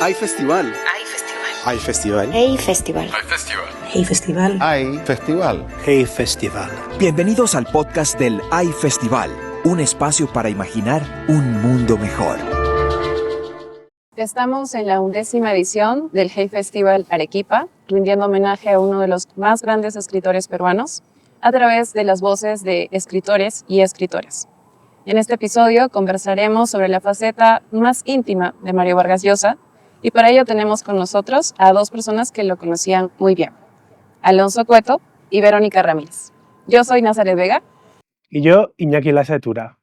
Hay festival. Hay festival. Hay festival. Hey Festival. Hay festival. Hey Festival. Hay festival. Hey Festival. Bienvenidos al podcast del Hay Festival, un espacio para imaginar un mundo mejor. Estamos en la 11ª edición del Hey Festival Arequipa, rindiendo homenaje a uno de los más grandes escritores peruanos a través de las voces de escritores y escritoras. En este episodio conversaremos sobre la faceta más íntima de Mario Vargas Llosa y para ello tenemos con nosotros a dos personas que lo conocían muy bien, Alonso Cueto y Verónica Ramírez. Yo soy Nazaret Vega. Y yo, Iñaki Lasa de Tura.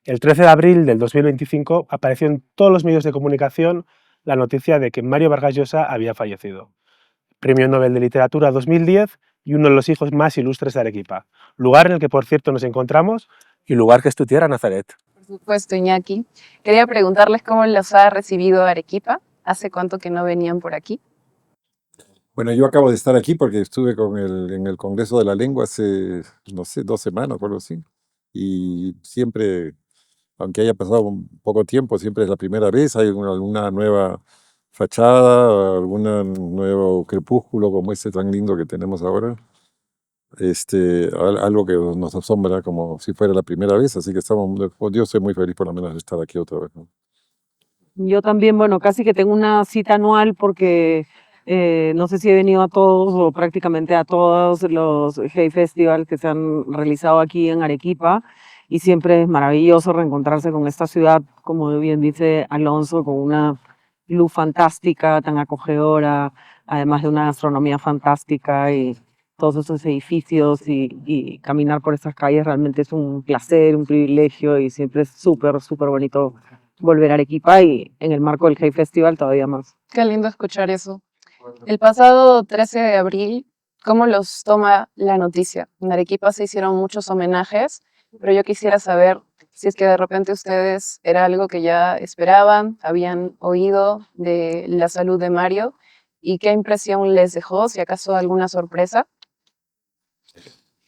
El 13 de abril del 2025 apareció en todos los medios de comunicación la noticia de que Mario Vargas Llosa había fallecido. Premio Nobel de Literatura 2010 y uno de los hijos más ilustres de Arequipa. Lugar en el que, por cierto, nos encontramos y lugar que es tu tierra, Nazaret. Por supuesto, Iñaki. Quería preguntarles cómo los ha recibido Arequipa. ¿Hace cuánto que no venían por aquí? Bueno, yo acabo de estar aquí porque estuve en el Congreso de la Lengua hace, no sé, 2 semanas o algo así. Y siempre, aunque haya pasado un poco tiempo, siempre es la primera vez. Hay alguna nueva fachada, algún nuevo crepúsculo como este tan lindo que tenemos ahora. Algo que nos asombra como si fuera la primera vez. Así que yo estoy muy feliz por lo menos de estar aquí otra vez, ¿no? Yo también, bueno, casi que tengo una cita anual porque no sé si he venido a todos o prácticamente a todos los Hey Festival que se han realizado aquí en Arequipa y siempre es maravilloso reencontrarse con esta ciudad, como bien dice Alonso, con una luz fantástica, tan acogedora, además de una gastronomía fantástica y todos esos edificios y caminar por estas calles realmente es un placer, un privilegio y siempre es súper, súper bonito volver a Arequipa y en el marco del Hey Festival todavía más. Qué lindo escuchar eso. El pasado 13 de abril, ¿cómo los toma la noticia? En Arequipa se hicieron muchos homenajes, pero yo quisiera saber si es que de repente ustedes era algo que ya esperaban, habían oído de la salud de Mario y qué impresión les dejó, si acaso alguna sorpresa.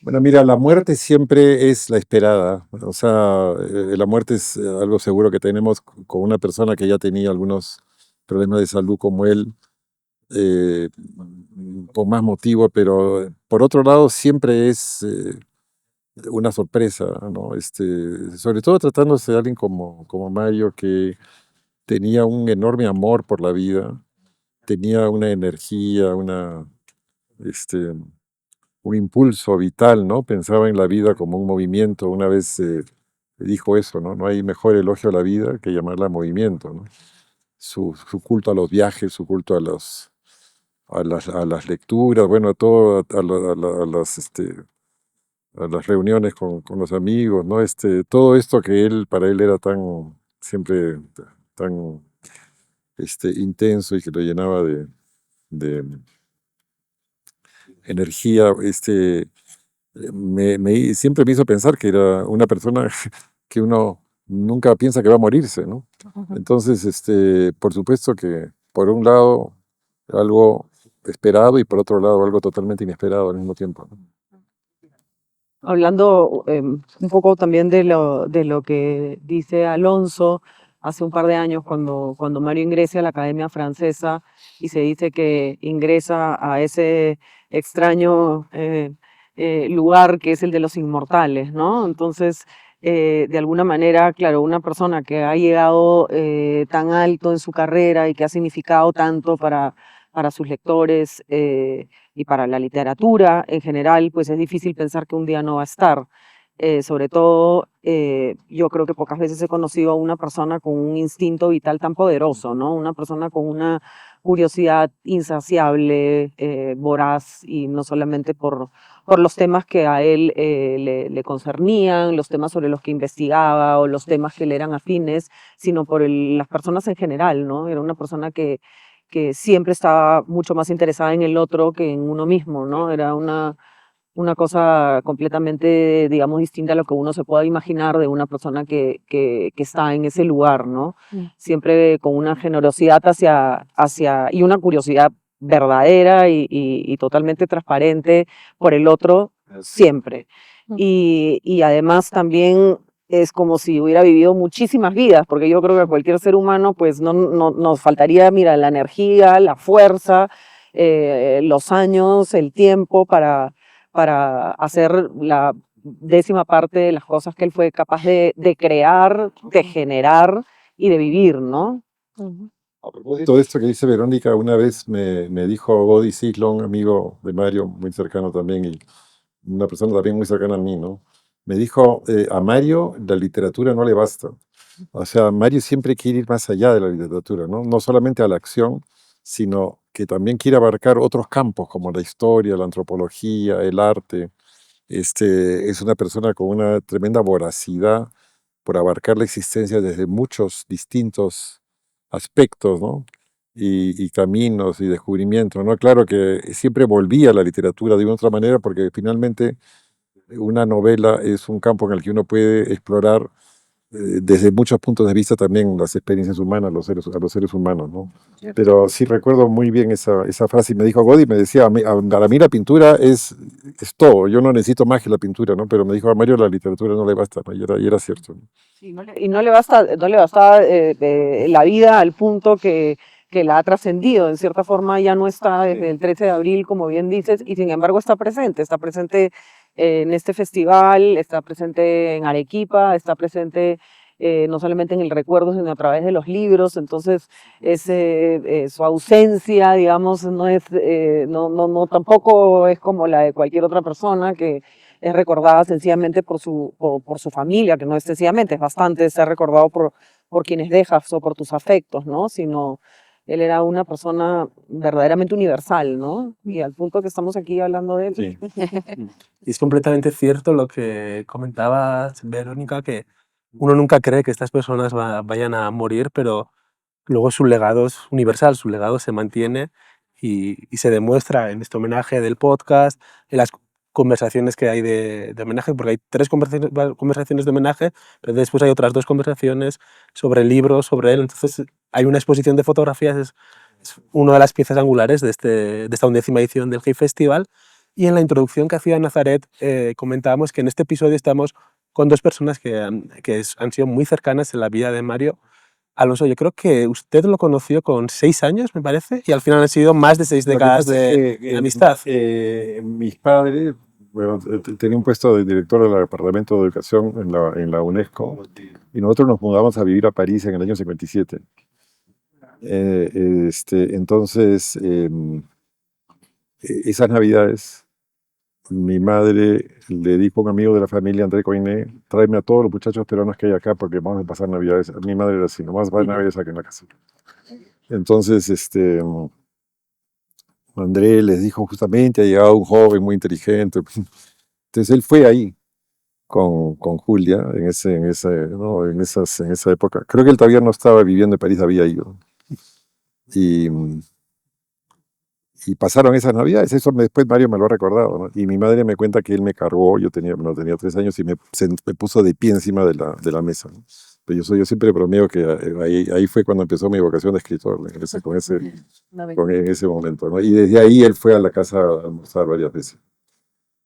Bueno, mira, la muerte siempre es la esperada. O sea, la muerte es algo seguro que tenemos con una persona que ya tenía algunos problemas de salud como él, con más motivo, pero por otro lado siempre es una sorpresa, ¿no? Sobre todo tratándose de alguien como Mario, que tenía un enorme amor por la vida, tenía una energía, un impulso vital, ¿no? Pensaba en la vida como un movimiento. Una vez dijo eso, ¿no? No hay mejor elogio a la vida que llamarla movimiento, ¿no? Su culto a los viajes, su culto a las lecturas, bueno, a todo, a las reuniones con los amigos, ¿no? Todo esto que para él era siempre tan intenso y que lo llenaba de energía, siempre me hizo pensar que era una persona que uno nunca piensa que va a morirse, ¿no? Entonces, por supuesto que por un lado algo esperado y por otro lado algo totalmente inesperado al mismo tiempo, ¿no? Hablando un poco también de lo que dice Alonso, hace un par de años cuando Mario ingresa a la Academia Francesa y se dice que ingresa a ese extraño lugar que es el de los inmortales, ¿no? Entonces, de alguna manera, claro, una persona que ha llegado tan alto en su carrera y que ha significado tanto para sus lectores y para la literatura en general, pues es difícil pensar que un día no va a estar. Sobre todo, yo creo que pocas veces he conocido a una persona con un instinto vital tan poderoso, ¿no? Una persona con una curiosidad insaciable, voraz, y no solamente por los temas que a él le concernían, los temas sobre los que investigaba o los temas que le eran afines, sino por las personas en general, ¿no? Era una persona que siempre estaba mucho más interesada en el otro que en uno mismo, ¿no? Era una cosa completamente, digamos, distinta a lo que uno se pueda imaginar de una persona que está en ese lugar, ¿no? Siempre con una generosidad y una curiosidad verdadera y totalmente transparente por el otro, siempre. Y además también es como si hubiera vivido muchísimas vidas, porque yo creo que a cualquier ser humano pues no nos faltaría, mira, la energía, la fuerza, los años, el tiempo para hacer la décima parte de las cosas que él fue capaz de crear, de generar y de vivir, ¿no? A propósito de esto que dice Verónica, una vez me dijo Bodi Sislon, amigo de Mario, muy cercano también, y una persona también muy cercana a mí, ¿no? Me dijo, a Mario la literatura no le basta. O sea, Mario siempre quiere ir más allá de la literatura, ¿no? No solamente a la acción, sino que también quiere abarcar otros campos como la historia, la antropología, el arte. Es una persona con una tremenda voracidad por abarcar la existencia desde muchos distintos aspectos, ¿no? Y caminos y descubrimientos, ¿no? Claro que siempre volvía a la literatura de una otra manera porque finalmente una novela es un campo en el que uno puede explorar desde muchos puntos de vista también las experiencias humanas, a los seres humanos, ¿no? Pero sí recuerdo muy bien esa frase y me dijo Godi, me decía, para mí la pintura es todo, yo no necesito más que la pintura, ¿no? Pero me dijo a Mario la literatura no le basta, ¿no? Y era cierto, ¿no? Sí, y no le basta, la vida al punto que la ha trascendido. En cierta forma ya no está desde el 13 de abril, como bien dices, y sin embargo está presente en este festival, está presente en Arequipa, está presente no solamente en el recuerdo, sino a través de los libros. Entonces, su ausencia, digamos, no tampoco es como la de cualquier otra persona que es recordada sencillamente por su familia, que no es sencillamente, es bastante ser recordado por quienes dejas o por tus afectos, ¿no? Sino él era una persona verdaderamente universal, ¿no? Y al punto que estamos aquí hablando de él. Sí. Y es completamente cierto lo que comentabas, Verónica, que uno nunca cree que estas personas vayan a morir, pero luego su legado es universal, su legado se mantiene y se demuestra en este homenaje del podcast, en las conversaciones que hay de homenaje, porque hay 3 conversaciones de homenaje, pero después hay otras 2 conversaciones sobre el libro, sobre él. Entonces hay una exposición de fotografías, es una de las piezas angulares de esta 11ª edición del Hey Festival. Y en la introducción que hacía Nazaret comentábamos que en este episodio estamos con 2 personas que han sido muy cercanas en la vida de Mario. Alonso, yo creo que usted lo conoció con 6 años, me parece, y al final han sido más de 6 décadas de amistad. Mis padres, bueno, tenía un puesto de director del Departamento de Educación en la UNESCO y nosotros nos mudamos a vivir a París en el año 57. Entonces, esas navidades, mi madre le dijo a un amigo de la familia, André Coiné, tráeme a todos los muchachos peruanos que hay acá porque vamos a pasar navidades. Mi madre era así, nomás va a navidades aquí en la casa. Entonces, André les dijo justamente, ha llegado un joven muy inteligente. Entonces él fue ahí con Julia en esa época. Creo que él todavía no estaba viviendo en París, había ido. Y pasaron esas navidades, eso después Mario me lo ha recordado, ¿no? Y mi madre me cuenta que él me cargó, tenía 3 años y me puso de pie encima de la mesa, ¿no? Pero yo siempre bromeo que ahí fue cuando empezó mi vocación de escritor, ¿no? En ese momento, ¿no? Y desde ahí él fue a la casa a almorzar varias veces.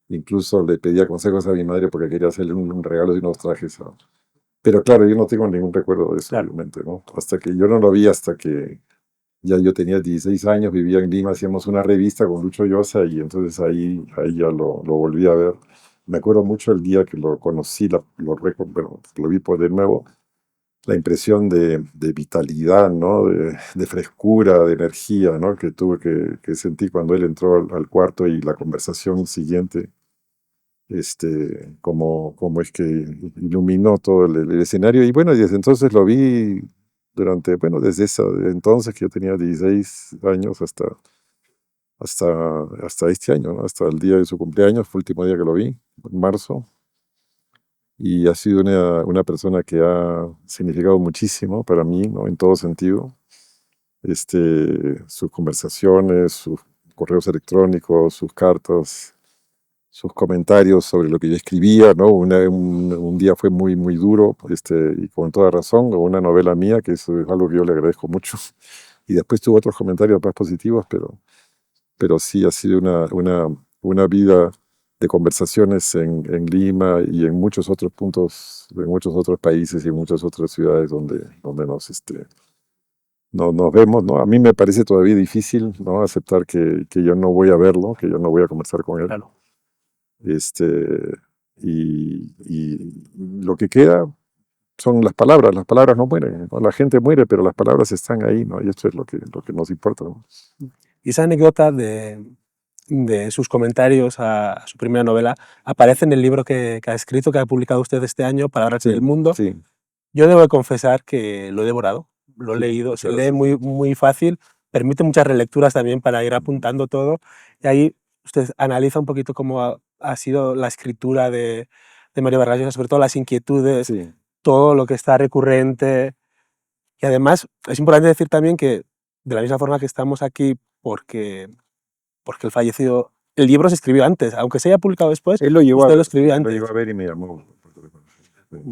Incluso le pedía consejos a mi madre porque quería hacerle un regalo de unos trajes, ¿no? Pero claro, yo no tengo ningún recuerdo de eso, Claro. obviamente, ¿no? Hasta que yo no lo vi, hasta que ya yo tenía 16 años, vivía en Lima, hacíamos una revista con Lucho Llosa y entonces ahí ya lo volví a ver. Me acuerdo mucho el día que lo conocí, lo vi por de nuevo, la impresión de vitalidad, ¿no? De frescura, de energía, ¿no? Que tuve que sentí cuando él entró al cuarto y la conversación siguiente, como es que iluminó todo el escenario. Y bueno, desde entonces lo vi desde ese entonces que yo tenía 16 años hasta este año, ¿no? Hasta el día de su cumpleaños, fue el último día que lo vi, en marzo. Y ha sido una persona que ha significado muchísimo para mí, ¿no? En todo sentido. Sus conversaciones, sus correos electrónicos, sus cartas, sus comentarios sobre lo que yo escribía, ¿no? Un día fue muy, muy duro, y con toda razón, o una novela mía, que eso es algo que yo le agradezco mucho. Y después tuvo otros comentarios más positivos, pero sí ha sido una vida de conversaciones en Lima y en muchos otros puntos, en muchos otros países y en muchas otras ciudades donde nos vemos, ¿no? A mí me parece todavía difícil, ¿no? Aceptar que yo no voy a verlo, que yo no voy a conversar con él. Claro. Este, y lo que queda son las palabras no mueren, ¿no? La gente muere, pero las palabras están ahí, ¿no? Y esto es lo que nos importa, ¿no? Y esa anécdota de sus comentarios a su primera novela aparece en el libro que ha escrito, que ha publicado usted este año, Palabras Sí, del Mundo. sí. Yo debo de confesar que lo he devorado, lo he Sí, leído, se claro. lee muy fácil, permite muchas relecturas también para ir apuntando todo, y ahí usted analiza un poquito cómo ha sido la escritura de Mario Vargas Llosa, sobre todo las inquietudes, Sí. todo lo que está recurrente, y además es importante decir también que de la misma forma que estamos aquí porque el fallecido, el libro se escribió antes, aunque se haya publicado después, Él lo llevó a usted lo ver, escribió lo antes. llegó a ver y me llamó.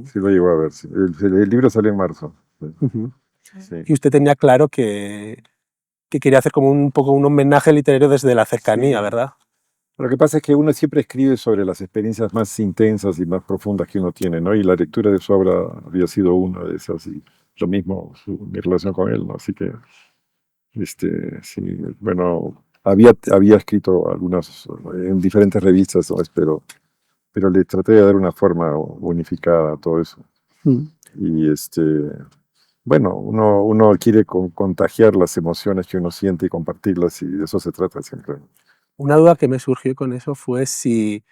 Sí, lo llegó a ver. Sí. El libro salió en marzo. Sí. Ujú. Sí. Y usted tenía claro que quería hacer como un poco un homenaje literario desde la cercanía, Sí. ¿verdad? Lo que pasa es que uno siempre escribe sobre las experiencias más intensas y más profundas que uno tiene, ¿no? Y la lectura de su obra había sido una de esas, y lo mismo mi relación con él, ¿no? Así que, sí, bueno, había escrito algunas en diferentes revistas, ¿no? Pero le traté de dar una forma unificada a todo eso. Y bueno, uno quiere contagiar las emociones que uno siente y compartirlas, y de eso se trata siempre. Una duda que me surgió con eso fue si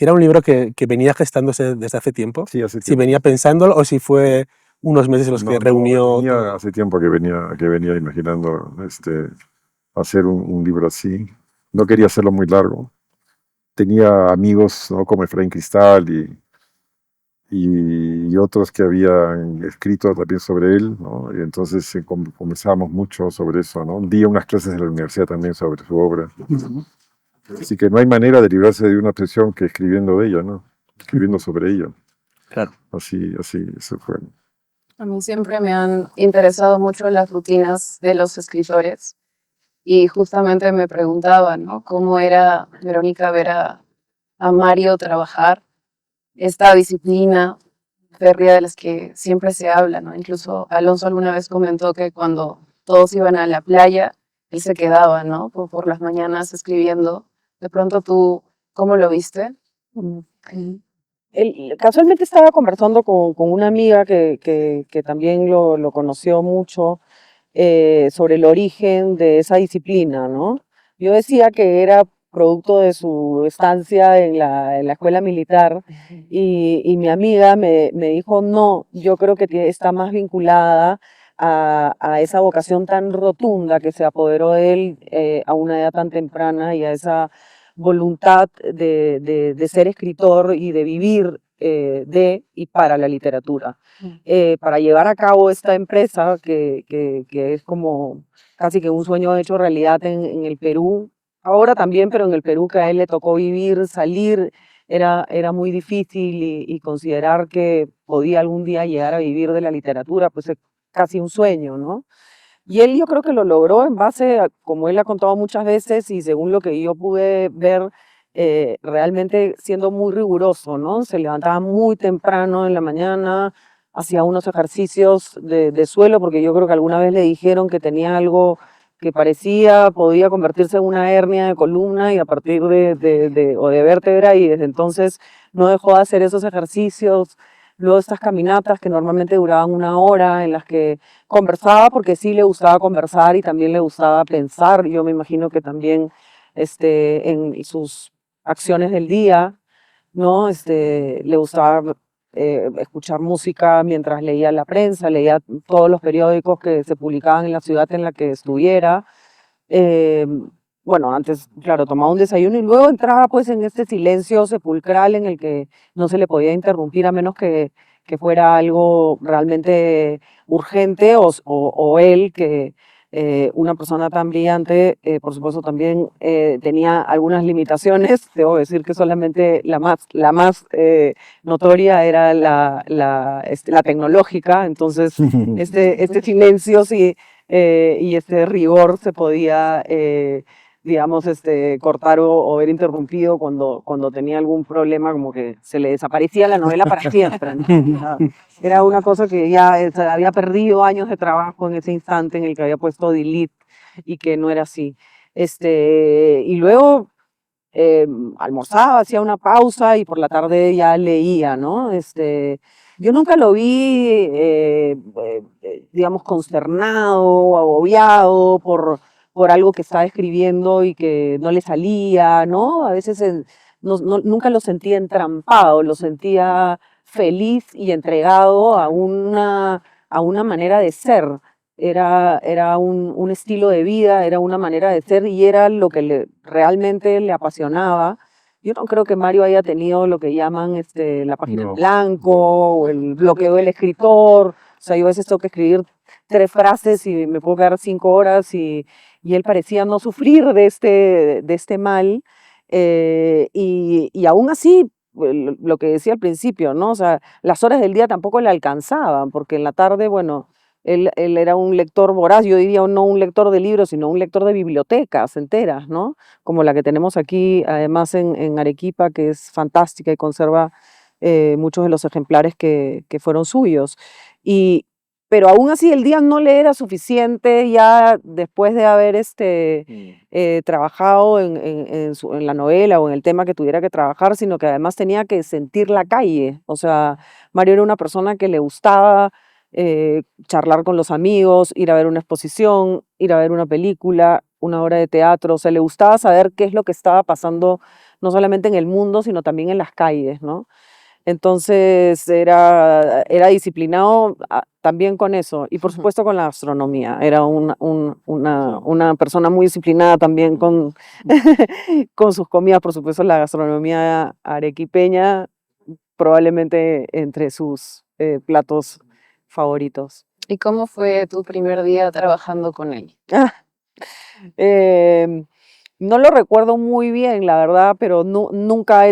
era un libro que venía gestándose desde hace tiempo, Sí, hace si tiempo. venía pensándolo o si fue unos meses en los que No, reunió venía todo. hace tiempo que venía imaginando hacer un libro así. No quería hacerlo muy largo. Tenía amigos, ¿no? Como Efraín Cristal y otros que habían escrito también sobre él, ¿no? Y entonces conversábamos mucho sobre eso, ¿no? Di unas clases en la universidad también sobre su obra. Así que no hay manera de librarse de una obsesión que escribiendo de ella, ¿no? Escribiendo sobre ella. Claro. Así, eso fue. A mí siempre me han interesado mucho las rutinas de los escritores y justamente me preguntaba, ¿no? ¿Cómo era, Verónica, ver a Mario trabajar esta disciplina férrea de las que siempre se habla, ¿no? Incluso Alonso alguna vez comentó que cuando todos iban a la playa, él se quedaba, ¿no? Por las mañanas escribiendo. De pronto tú, ¿cómo lo viste? Casualmente estaba conversando con una amiga que también lo conoció mucho sobre el origen de esa disciplina, ¿no? Yo decía que era producto de su estancia en la escuela militar y mi amiga me dijo, no, yo creo que está más vinculada a esa vocación tan rotunda que se apoderó de él a una edad tan temprana y a esa voluntad de ser escritor y de vivir de y para la literatura. Para llevar a cabo esta empresa que es como casi que un sueño hecho realidad en el Perú, ahora también, pero en el Perú que a él le tocó vivir, salir, era muy difícil y considerar que podía algún día llegar a vivir de la literatura, pues es casi un sueño, ¿no? Y él yo creo que lo logró en base a, como él ha contado muchas veces y según lo que yo pude ver, realmente siendo muy riguroso, ¿no? Se levantaba muy temprano en la mañana, hacía unos ejercicios de suelo, porque yo creo que alguna vez le dijeron que tenía algo que podía convertirse en una hernia de columna y a partir o de vértebra, y desde entonces no dejó de hacer esos ejercicios. Luego estas caminatas que normalmente duraban una hora, en las que conversaba porque sí le gustaba conversar y también le gustaba pensar. Yo me imagino que también en sus acciones del día, ¿no? Le gustaba escuchar música mientras leía la prensa, leía todos los periódicos que se publicaban en la ciudad en la que estuviera. Eh, bueno, antes, claro, tomaba un desayuno y luego entraba pues en este silencio sepulcral en el que no se le podía interrumpir a menos que fuera algo realmente urgente o él, que una persona tan brillante, por supuesto también tenía algunas limitaciones. Debo decir que solamente la más notoria era la tecnológica, entonces este silencio sí, y este rigor se podía digamos, cortar o ver interrumpido cuando tenía algún problema, como que se le desaparecía la novela para siempre, ¿no? O sea, era una cosa que ya había perdido años de trabajo en ese instante en el que había puesto delete y que no era así. Y luego almorzaba, hacía una pausa y por la tarde ya leía, ¿no? Yo nunca lo vi, digamos, consternado o agobiado por algo que estaba escribiendo y que no le salía, ¿no? A veces nunca lo sentía entrampado, lo sentía feliz y entregado a una manera de ser. Era un estilo de vida, era una manera de ser y era lo que realmente le apasionaba. Yo no creo que Mario haya tenido lo que llaman la página en No. blanco o el bloqueo del escritor. O sea, yo a veces tengo que escribir 3 frases y me puedo quedar 5 horas y él parecía no sufrir de este mal. Y aún así, lo que decía al principio, ¿no? O sea, las horas del día tampoco le alcanzaban, porque en la tarde, bueno, él era un lector voraz, yo diría no un lector de libros, sino un lector de bibliotecas enteras, ¿no? Como la que tenemos aquí, además en Arequipa, que es fantástica y conserva muchos de los ejemplares que fueron suyos. Pero aún así el día no le era suficiente ya después de haber trabajado en la novela o en el tema que tuviera que trabajar, sino que además tenía que sentir la calle. O sea, Mario era una persona que le gustaba charlar con los amigos, ir a ver una exposición, ir a ver una película, una obra de teatro. O sea, le gustaba saber qué es lo que estaba pasando, no solamente en el mundo, sino también en las calles, ¿no? Entonces era disciplinado también con eso y por supuesto con la gastronomía. Era una persona muy disciplinada también con, con sus comidas, por supuesto la gastronomía arequipeña probablemente entre sus platos favoritos. ¿Y cómo fue tu primer día trabajando con él? Eh, no lo recuerdo muy bien, la verdad, pero nunca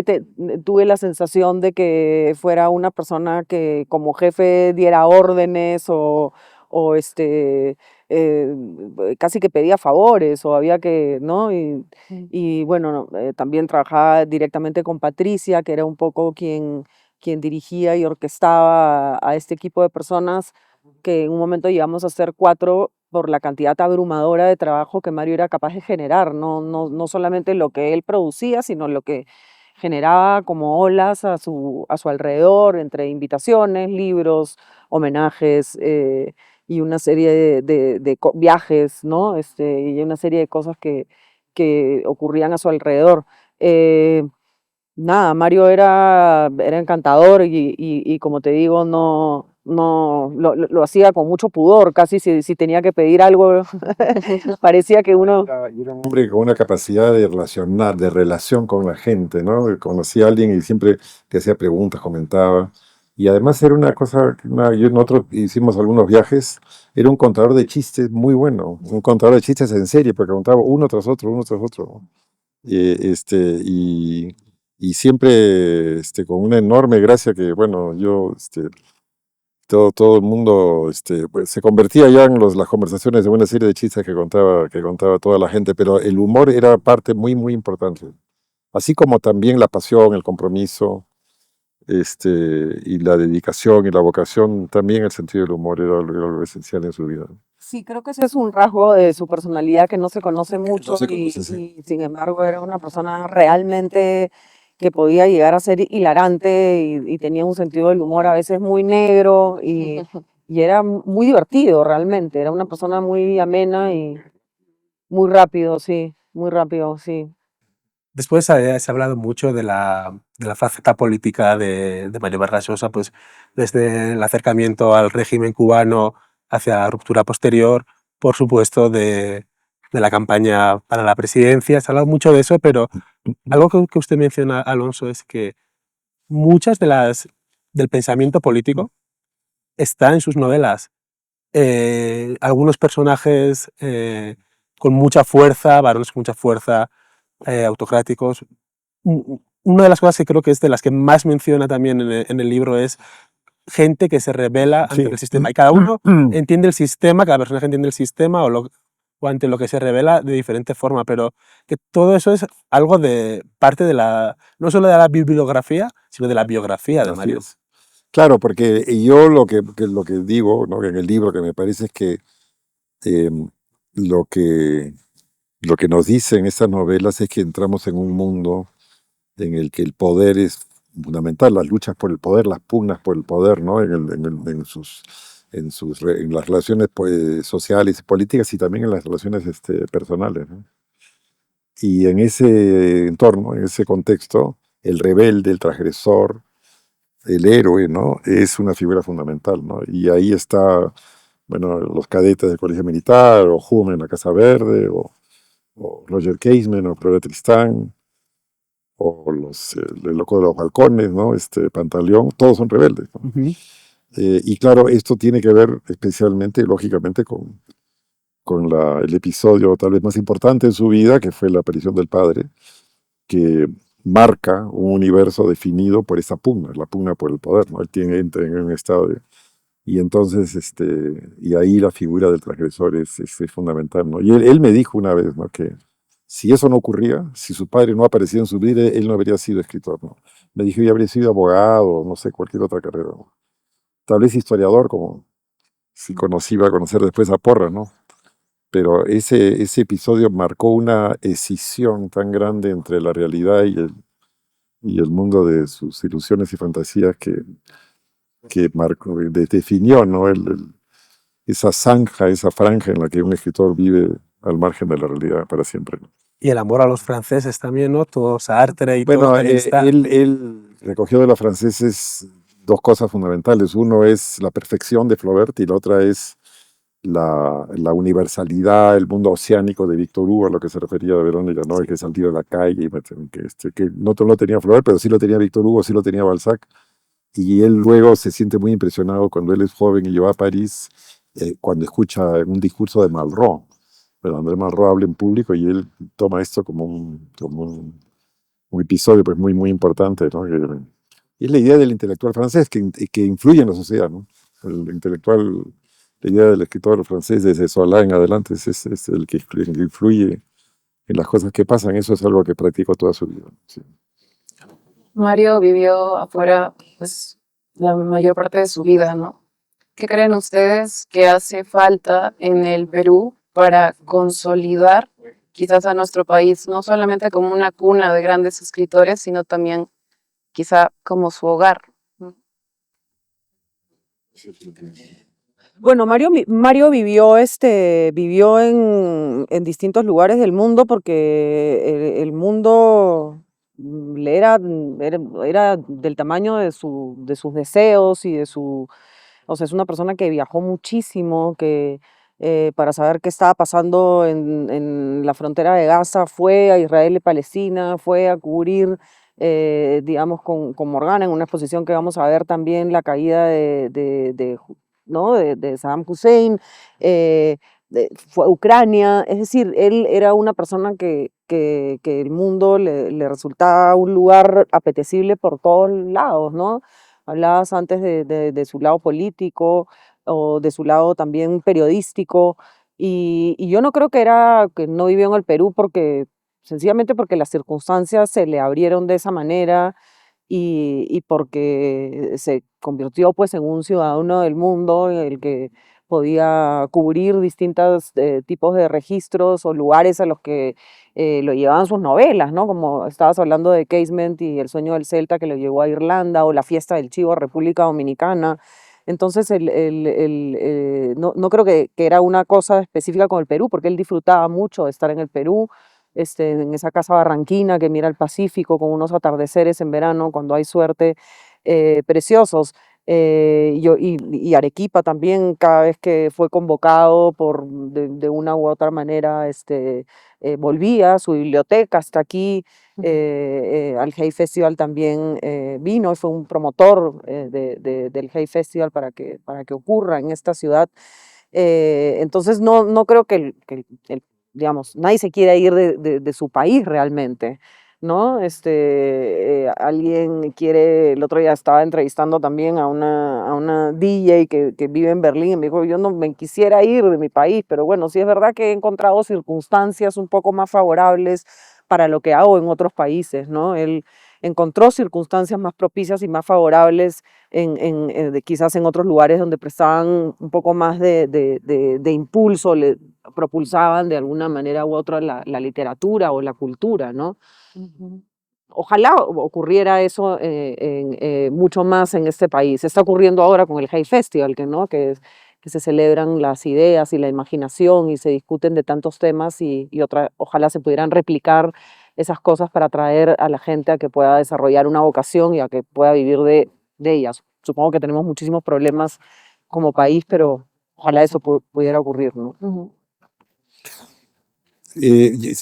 tuve la sensación de que fuera una persona que como jefe diera órdenes o casi que pedía favores o había que, ¿no? Y bueno, también trabajaba directamente con Patricia, que era un poco quien dirigía y orquestaba a este equipo de personas que en un momento llegamos a ser 4 por la cantidad abrumadora de trabajo que Mario era capaz de generar, no solamente lo que él producía, sino lo que generaba como olas a su alrededor, entre invitaciones, libros, homenajes y una serie de viajes, ¿no? Y una serie de cosas que ocurrían a su alrededor. Nada, Mario era encantador y como te digo, lo hacía con mucho pudor, casi si tenía que pedir algo, parecía que uno... Era un hombre con una capacidad de relacionar, de relación con la gente, ¿no? Conocía a alguien y siempre te hacía preguntas, comentaba. Y además era una cosa, nosotros hicimos algunos viajes, era un contador de chistes muy bueno, un contador de chistes en serie, porque contaba uno tras otro, uno tras otro. Y siempre con una enorme gracia que, bueno, todo el mundo pues, se convertía ya en las conversaciones de una serie de chistes que contaba toda la gente, pero el humor era parte muy, muy importante. Así como también la pasión, el compromiso, y la dedicación y la vocación, también el sentido del humor era lo esencial en su vida. Sí, creo que ese es un rasgo de su personalidad que no se conoce mucho No se conoce, sí. y sin embargo era una persona realmente que podía llegar a ser hilarante y tenía un sentido del humor a veces muy negro y era muy divertido realmente, era una persona muy amena y muy rápido, sí, muy rápido, sí. Después se ha hablado mucho de la faceta política de Mario Vargas Llosa, pues desde el acercamiento al régimen cubano hacia la ruptura posterior, por supuesto de la campaña para la presidencia. Se ha hablado mucho de eso, pero algo que usted menciona, Alonso, es que muchas del pensamiento político está en sus novelas. Algunos personajes con mucha fuerza, varones con mucha fuerza, autocráticos. Una de las cosas que creo que es de las que más menciona también en el libro es gente que se rebela ante el sistema. Y cada uno entiende el sistema, cada personaje entiende el sistema o o ante lo que se revela de diferente forma, pero que todo eso es algo de parte de no solo de la bibliografía, sino de la biografía de Así Mario. es. Claro, porque yo lo que digo, ¿no? En el libro que me parece es que em, lo que lo que nos dicen estas novelas es que entramos en un mundo en el que el poder es fundamental, las luchas por el poder, las pugnas por el poder, ¿no? En las relaciones pues, sociales y políticas y también en las relaciones personales, ¿no? Y en ese entorno, en ese contexto, el rebelde, el transgresor, el héroe, ¿no? Es una figura fundamental, ¿no? Y ahí está, bueno, los cadetes del Colegio Militar, o Hume en la Casa Verde, o Roger Casement, o Flora Tristán, o el loco de los balcones, ¿no? Pantaleón, todos son rebeldes, ¿no? Y claro, esto tiene que ver especialmente, lógicamente, con el episodio tal vez más importante en su vida, que fue la aparición del padre, que marca un universo definido por esa pugna, la pugna por el poder, ¿no? Entra en un estado de... Y entonces, y ahí la figura del transgresor es fundamental, ¿no? Y él me dijo una vez, ¿no? Que si eso no ocurría, si su padre no aparecía en su vida, él no habría sido escritor, ¿no? Me dijo, yo habría sido abogado, no sé, cualquier otra carrera, ¿no? Tal vez historiador, como si iba a conocer después a Porra, ¿no? Pero ese episodio marcó una escisión tan grande entre la realidad y el mundo de sus ilusiones y fantasías que marcó, definió, ¿no? Esa zanja, esa franja en la que un escritor vive al margen de la realidad para siempre, ¿no? Y el amor a los franceses también, ¿no? Todo Sartre y todo Bueno, también está. él recogió de los franceses dos cosas fundamentales. Uno es la perfección de Flaubert y la otra es la universalidad, el mundo oceánico de Víctor Hugo, a lo que se refería de Verónica, ¿no? El que salía de la calle, que no lo tenía Flaubert, pero sí lo tenía Víctor Hugo, sí lo tenía Balzac. Y él luego se siente muy impresionado cuando él es joven y va a París, cuando escucha un discurso de Malraux. Pero André Malraux habla en público y él toma esto como un episodio pues, muy, muy importante, ¿no? Es la idea del intelectual francés que influye en la sociedad, ¿no? El intelectual, la idea del escritor francés desde Zola en adelante es el que influye en las cosas que pasan. Eso es algo que practicó toda su vida, sí. Mario vivió afuera, pues, la mayor parte de su vida, ¿no? ¿Qué creen ustedes que hace falta en el Perú para consolidar quizás a nuestro país, no solamente como una cuna de grandes escritores, sino también quizá como su hogar? Bueno, Mario vivió en distintos lugares del mundo porque el mundo era del tamaño de sus deseos y o sea, es una persona que viajó muchísimo, que para saber qué estaba pasando en la frontera de Gaza, fue a Israel y Palestina, fue a cubrir, digamos, con Morgana en una exposición que vamos a ver también la caída ¿no? de Saddam Hussein, fue a Ucrania, es decir, él era una persona que el mundo le resultaba un lugar apetecible por todos lados, ¿no? Hablabas antes de su lado político o de su lado también periodístico, y yo no creo que no vivió en el Perú sencillamente porque las circunstancias se le abrieron de esa manera y porque se convirtió pues en un ciudadano del mundo en el que podía cubrir distintos tipos de registros o lugares a los que lo llevaban sus novelas, ¿no? Como estabas hablando de Casement y El sueño del Celta que lo llevó a Irlanda, o La fiesta del chivo a República Dominicana. Entonces, no creo que era una cosa específica con el Perú, porque él disfrutaba mucho de estar en el Perú, en esa casa barranquina que mira el Pacífico con unos atardeceres en verano, cuando hay suerte, preciosos. Y Arequipa también, cada vez que fue convocado de una u otra manera, volvía, su biblioteca está aquí, al Hay Festival también vino y fue un promotor del Hay Festival para que ocurra en esta ciudad. Entonces no creo digamos, nadie se quiera ir de su país realmente, ¿no? Alguien quiere, el otro día estaba entrevistando también a una DJ que vive en Berlín y me dijo, yo no me quisiera ir de mi país, pero bueno, sí es verdad que he encontrado circunstancias un poco más favorables para lo que hago en otros países, ¿no? Él encontró circunstancias más propicias y más favorables quizás en otros lugares donde prestaban un poco más de impulso, le propulsaban de alguna manera u otra la literatura o la cultura, ¿no? Ojalá ocurriera eso mucho más en este país. Está ocurriendo ahora con el Hay Festival, que se celebran las ideas y la imaginación y se discuten de tantos temas ojalá se pudieran replicar esas cosas para atraer a la gente a que pueda desarrollar una vocación y a que pueda vivir de ellas. Supongo que tenemos muchísimos problemas como país, pero ojalá eso pudiera ocurrir, ¿no? Sí,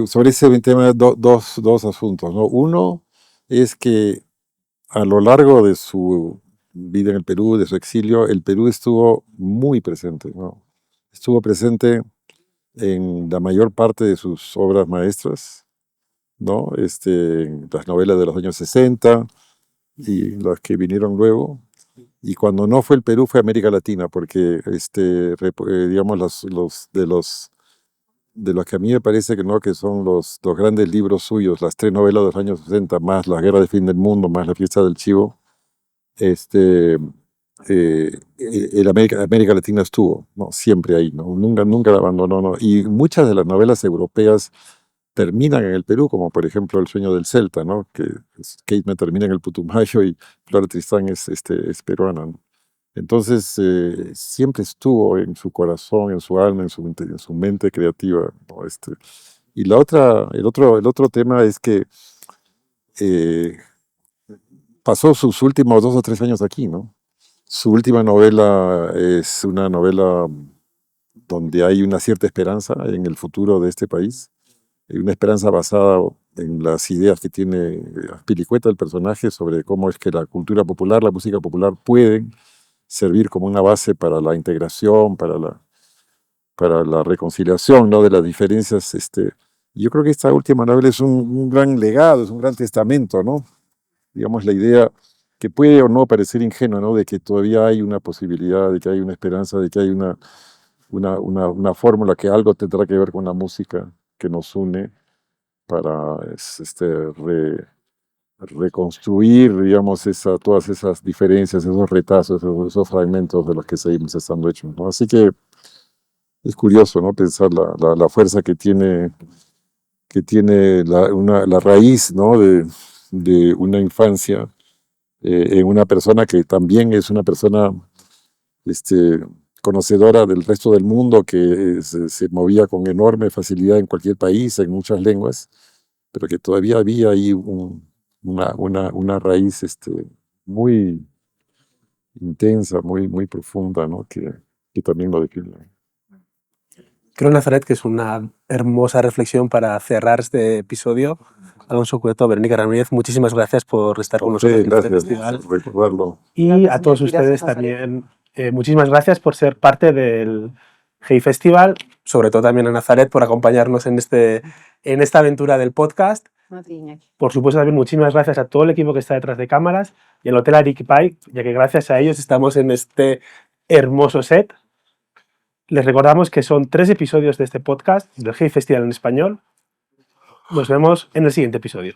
sobre ese tema dos asuntos, ¿no? Uno es que a lo largo de su vida en el Perú, de su exilio, el Perú estuvo muy presente, ¿no? Estuvo presente en la mayor parte de sus obras maestras, ¿no? Las novelas de los años 60 y las que vinieron luego. Y cuando no fue el Perú, fue América Latina, porque, digamos, de los que a mí me parece que no, que son los grandes libros suyos, las 3 novelas de los años 60, más La Guerra del Fin del Mundo, más La Fiesta del Chivo, América Latina estuvo, ¿no? Siempre ahí, ¿no? Nunca la abandonó, ¿no? Y muchas de las novelas europeas terminan en el Perú, como por ejemplo El sueño del Celta, ¿no? Que Kate me termina en el Putumayo y Flora Tristán es peruana, ¿no? Entonces, siempre estuvo en su corazón, en su alma, en su mente creativa, ¿no? Y el otro tema es que pasó sus últimos 2 o 3 años aquí, ¿no? Su última novela es una novela donde hay una cierta esperanza en el futuro de este país, una esperanza basada en las ideas que tiene Azpilicueta, el personaje, sobre cómo es que la cultura popular, la música popular pueden servir como una base para la integración, para la reconciliación, ¿no? De las diferencias. Yo creo que esta última novela es un gran legado, es un gran testamento, ¿no? Digamos, la idea que puede o no parecer ingenua, ¿no? De que todavía hay una posibilidad, de que hay una esperanza, de que hay una fórmula, que algo tendrá que ver con la música que nos une para reconstruir, digamos, todas esas diferencias, esos retazos, esos fragmentos de los que seguimos estando hechos, ¿no? Así que es curioso, ¿no? Pensar la fuerza que tiene la raíz, ¿no? de una infancia en una persona que también es una persona conocedora del resto del mundo, que se movía con enorme facilidad en cualquier país, en muchas lenguas, pero que todavía había ahí una raíz muy intensa, muy profunda, ¿no? Que también lo define. Creo, Nazaret, que es una hermosa reflexión para cerrar este episodio. Alonso Cueto, Verónica Ramírez, muchísimas gracias por estar con nosotros en este festival. Gracias por recordarlo. Y Gracias, a todos Iñaki, ustedes gracias, Nazaret. también, muchísimas gracias por ser parte del Hey Festival, sobre todo también a Nazaret por acompañarnos en esta aventura del podcast. Por supuesto, también muchísimas gracias a todo el equipo que está detrás de cámaras y al Hotel Arequipa, ya que gracias a ellos estamos en este hermoso set. Les recordamos que son 3 episodios de este podcast del Hey Festival en español. Nos vemos en el siguiente episodio.